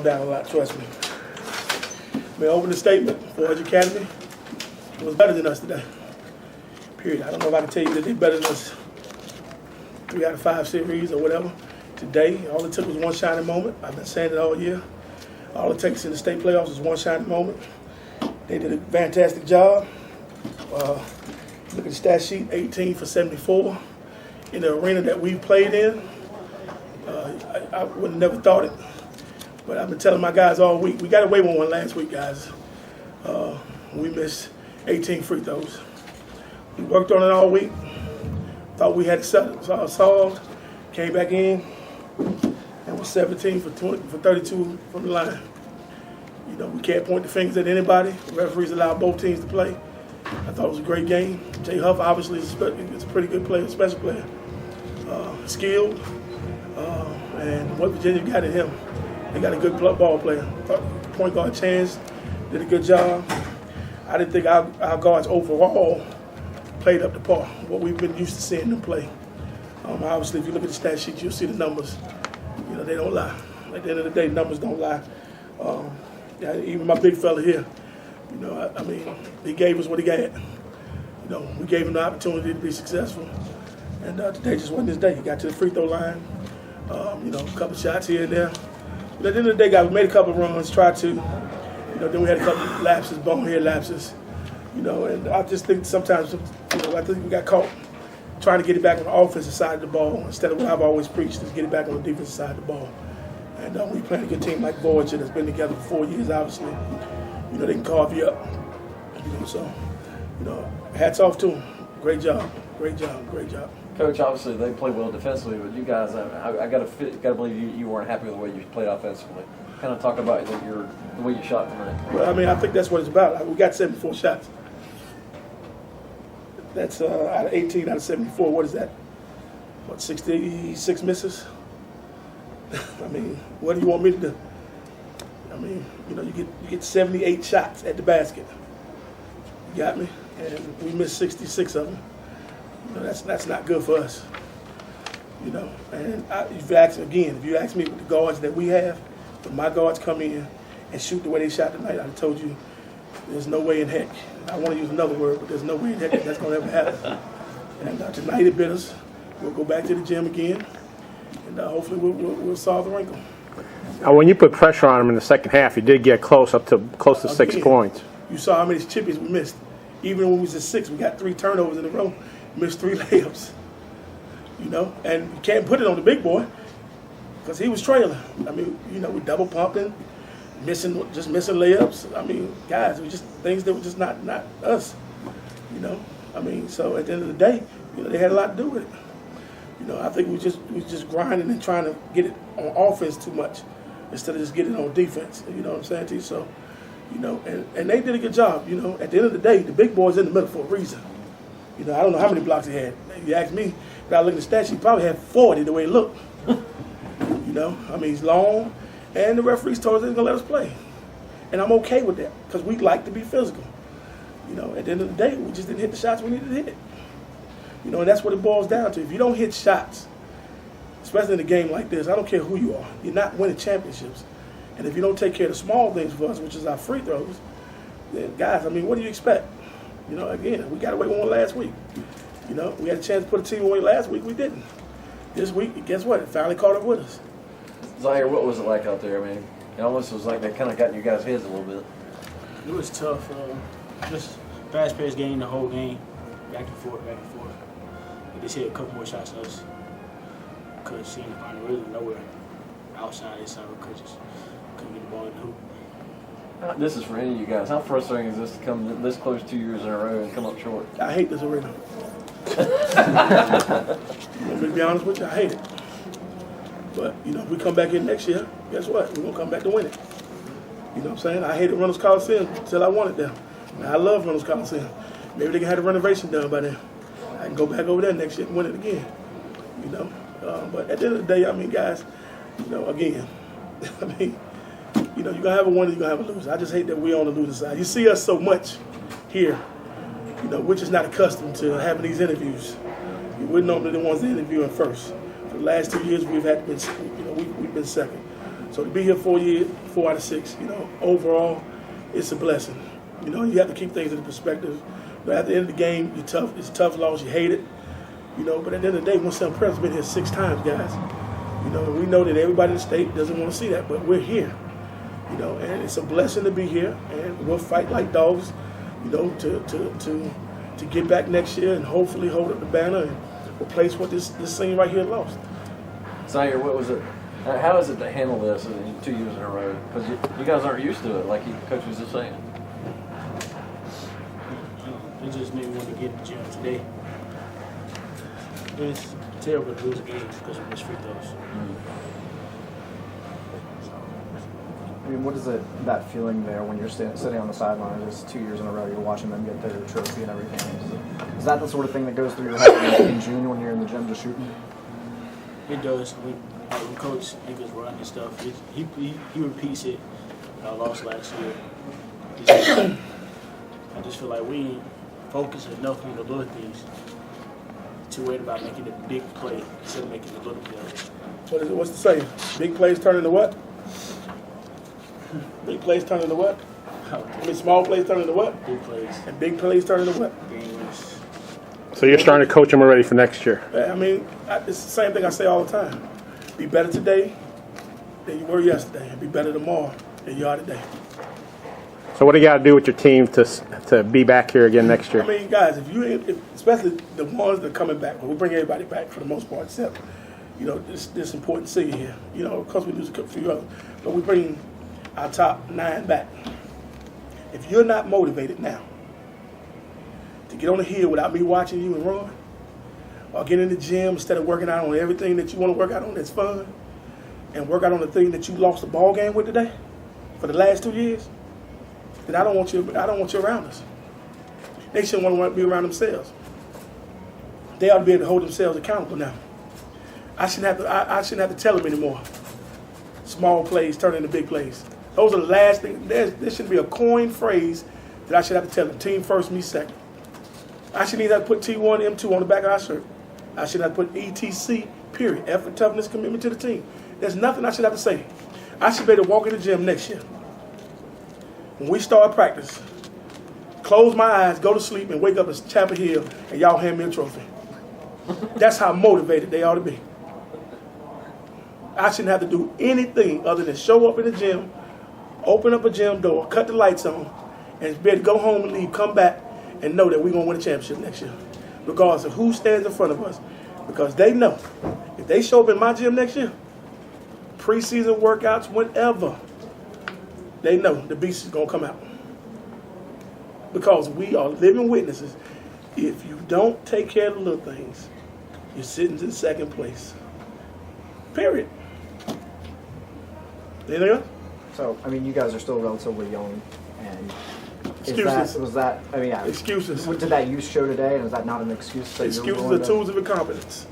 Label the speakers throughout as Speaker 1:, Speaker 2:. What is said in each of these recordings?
Speaker 1: calm down a lot, trust me. My opening statement for Edge Academy was better than us today. Period. I don't know if I can tell you that they're better than us 3 out of 5 series or whatever. Today, all it took was one shining moment. I've been saying it all year. All it takes in the state playoffs is one shining moment. They did a fantastic job. Look at the stat sheet, 18 for 74. In the arena that we played in, I would have never thought it. But I've been telling my guys all week, we got away with one last week, guys. We missed 18 free throws. We worked on it all week. Thought we had it solved. Came back in and was 17 for 32 from the line. You know, we can't point the fingers at anybody. The referees allowed both teams to play. I thought it was a great game. Jay Huff obviously is a pretty good player, special player. Skilled. And what Virginia got in him, they got a good ball player. Point guard Chance did a good job. I didn't think our guards overall played up to par, what we've been used to seeing them play. Obviously, if you look at the stat sheet, you'll see the numbers. You know, they don't lie. At the end of the day, numbers don't lie. Even my big fella here, you know, I mean, he gave us what he got. You know, we gave him the opportunity to be successful. And today just wasn't his day. He got to the free throw line, you know, a couple shots here and there. But at the end of the day, guys, we made a couple runs, tried to. You know, then we had a couple lapses, bonehead lapses. You know, and I just think sometimes, you know, I think we got caught trying to get it back on the offensive side of the ball instead of what I've always preached is get it back on the defensive side of the ball. And when you play a good team like Voyager that's been together for 4 years, obviously, you know, they can carve you up. You know, so, you know, hats off to them. Great job, great job, great job.
Speaker 2: Coach, obviously they play well defensively, but you guys, I gotta believe you weren't happy with the way you played offensively. Kind of talk about the way you shot tonight.
Speaker 1: Well, I mean, I think that's what it's about. We got 74 shots. That's out of 18 out of 74. What is that? What, 66 misses? I mean, what do you want me to do? I mean, you know, you get 78 shots at the basket. You got me? And we missed 66 of them. You know, that's not good for us. You know, and if you ask me with the guards that we have, if my guards come in and shoot the way they shot tonight, I told you there's no way in heck. I want to use another word, but there's no way in heck that's going to ever happen. And tonight it bit us. We'll go back to the gym again, and hopefully we'll solve the wrinkle.
Speaker 3: When you put pressure on them in the second half, you did get close to 6 points.
Speaker 1: You saw how many chippies we missed. Even when we was at 6, we got 3 turnovers in a row, missed 3 layups. You know, and you can't put it on the big boy because he was trailing. I mean, you know, we double pumping, missing layups. I mean, guys, it was just things that were just not us. You know, I mean, so at the end of the day, you know, they had a lot to do with it. You know, I think we just grinding and trying to get it on offense too much instead of just getting it on defense. You know what I'm saying to you? So, you know, and they did a good job. You know, at the end of the day, the big boy's in the middle for a reason. You know, I don't know how many blocks he had. If you ask me, if I look at the stats, he probably had 40 the way it looked. You know, I mean, he's long, and the referees told us they're going to let us play. And I'm okay with that because we like to be physical. You know, at the end of the day, we just didn't hit the shots we needed to hit. You know, and that's what it boils down to. If you don't hit shots, especially in a game like this, I don't care who you are, you're not winning championships. And if you don't take care of the small things for us, which is our free throws, then guys, I mean, what do you expect? You know, again, we got away with one last week. You know, we had a chance to put a team away last week, we didn't. This week, guess what? It finally caught up with us.
Speaker 2: Zaire, what was it like out there? I mean, it almost was like they kind of got in your guys' heads a little bit.
Speaker 4: It was tough. Just fast-paced game the whole game, back and forth, back and forth. They just hit a couple more shots at us. Couldn't seem to find a rhythm nowhere outside inside of coaches. Couldn't get the ball in the hoop.
Speaker 2: This is for any of you guys. How frustrating is this to come this close 2 years in a row and come up short?
Speaker 1: I hate this arena. To be honest with you, I hate it. But, you know, if we come back in next year, guess what? We're going to come back to win it. You know what I'm saying? I hated Reynolds Coliseum until I won it there. Now, I love Reynolds Coliseum. Maybe they can have the renovation done by then. I can go back over there next year and win it again. You know? But at the end of the day, I mean, guys, you know, again, I mean, you know, you're going to have a winner, you're going to have a loser. I just hate that we're on the loser side. You see us so much here, you know, we're just not accustomed to having these interviews. We're normally the ones that interviewing first. For the last 2 years, we've been second. So to be here 4 years, 4 out of 6, overall, it's a blessing. You have to keep things in perspective. But at the end of the game, you're tough. It's a tough loss. You hate it. But at the end of the day, Winston-Salem Prep's been here 6 times, guys. And we know that everybody in the state doesn't want to see that, but we're here. And it's a blessing to be here, and we'll fight like dogs, to get back next year and hopefully hold up the banner and replace what this team right here lost.
Speaker 2: Sire, what was it? How is it to handle this in 2 years in a row? Because you guys aren't used to it, like Coach was just saying.
Speaker 4: It just made me want to get in the gym today. It's terrible to lose a game because we missed free throws.
Speaker 5: I mean, what is that feeling there when you're sitting on the sideline? It's 2 years in a row. You're watching them get their trophy and everything. Is that the sort of thing that goes through your head in June when you're in the gym just shooting?
Speaker 4: It does. When Coach Nichols run and stuff, he repeats it. I lost last year. I just feel like we ain't focused enough on the little things to worry about making the big play instead of making the little play.
Speaker 1: What's the saying? Big plays turn into what? Big plays turn into what? Small plays turn into what?
Speaker 4: Big plays.
Speaker 1: And big plays turn into what?
Speaker 4: Games.
Speaker 3: So you're starting to coach them already for next year.
Speaker 1: It's the same thing I say all the time. Be better today than you were yesterday, and be better tomorrow than you are today.
Speaker 3: So what do you got to do with your team to be back here again next year?
Speaker 1: Guys, especially the ones that are coming back, we bring everybody back for the most part, except, this important city here. Of course we lose a few others, but we bring our top 9 back. If you're not motivated now to get on the hill without me watching you and run, or get in the gym instead of working out on everything that you want to work out on that's fun, and work out on the thing that you lost the ball game with today for the last 2 years, then I don't want you around us. They shouldn't want to be around themselves. They ought to be able to hold themselves accountable now. I shouldn't have to tell them anymore. Small plays turn into big plays. Those are the last things. There shouldn't be a coined phrase that I should have to tell them. Team first, me second. I shouldn't even have to put T1, M2 on the back of our shirt. I should have to put ETC, period. Effort, toughness, commitment to the team. There's nothing I should have to say. I should be able to walk in the gym next year. When we start practice, close my eyes, go to sleep, and wake up at Chapel Hill, and y'all hand me a trophy. That's how motivated they ought to be. I shouldn't have to do anything other than show up in the gym, open up a gym door, cut the lights on, and be able to go home and leave, come back, and know that we're going to win a championship next year. Regardless of who stands in front of us. Because they know, if they show up in my gym next year, preseason workouts, whatever, they know the beast is going to come out. Because we are living witnesses. If you don't take care of the little things, you're sitting in second place. Period. Anything else?
Speaker 5: So, you guys are still relatively young, and
Speaker 1: Excuses.
Speaker 5: Excuses. Did that youth show today, and is that not an excuse?
Speaker 1: Excuses are tools of incompetence.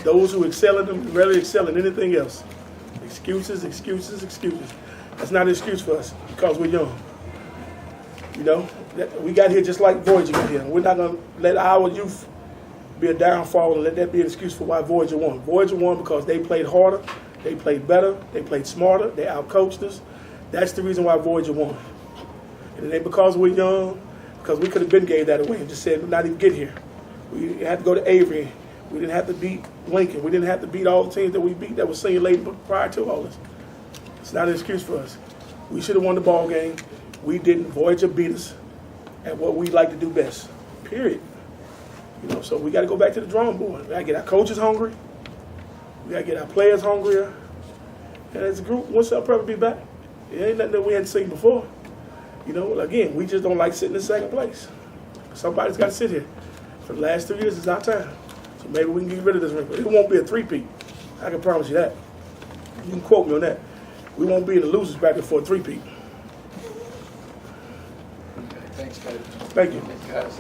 Speaker 1: Those who excel in them rarely excel in anything else. Excuses, excuses, excuses. That's not an excuse for us because we're young. We got here just like Voyager got here. We're not going to let our youth be a downfall and let that be an excuse for why Voyager won. Voyager won because they played harder, they played better, they played smarter, they outcoached us. That's the reason why Voyager won. And it ain't because we're young, because we could have been gave that away and just said, not even get here. We had to go to Avery. We didn't have to beat Lincoln. We didn't have to beat all the teams that we beat that was senior late prior to all this. It's not an excuse for us. We should have won the ball game. We didn't. Voyager beat us at what we like to do best. Period. So we got to go back to the drawing board. We got to get our coaches hungry. We got to get our players hungrier. And as a group, Winston-Salem Prep will be back. It ain't nothing that we hadn't seen before. Again, we just don't like sitting in second place. Somebody's got to sit here. For the last 2 years, it's our time. So maybe we can get rid of this ring. But it won't be a three-peat. I can promise you that. You can quote me on that. We won't be in the losers bracket for a three-peat.
Speaker 6: Thanks, guys.
Speaker 1: Thank you.
Speaker 6: Thanks, guys.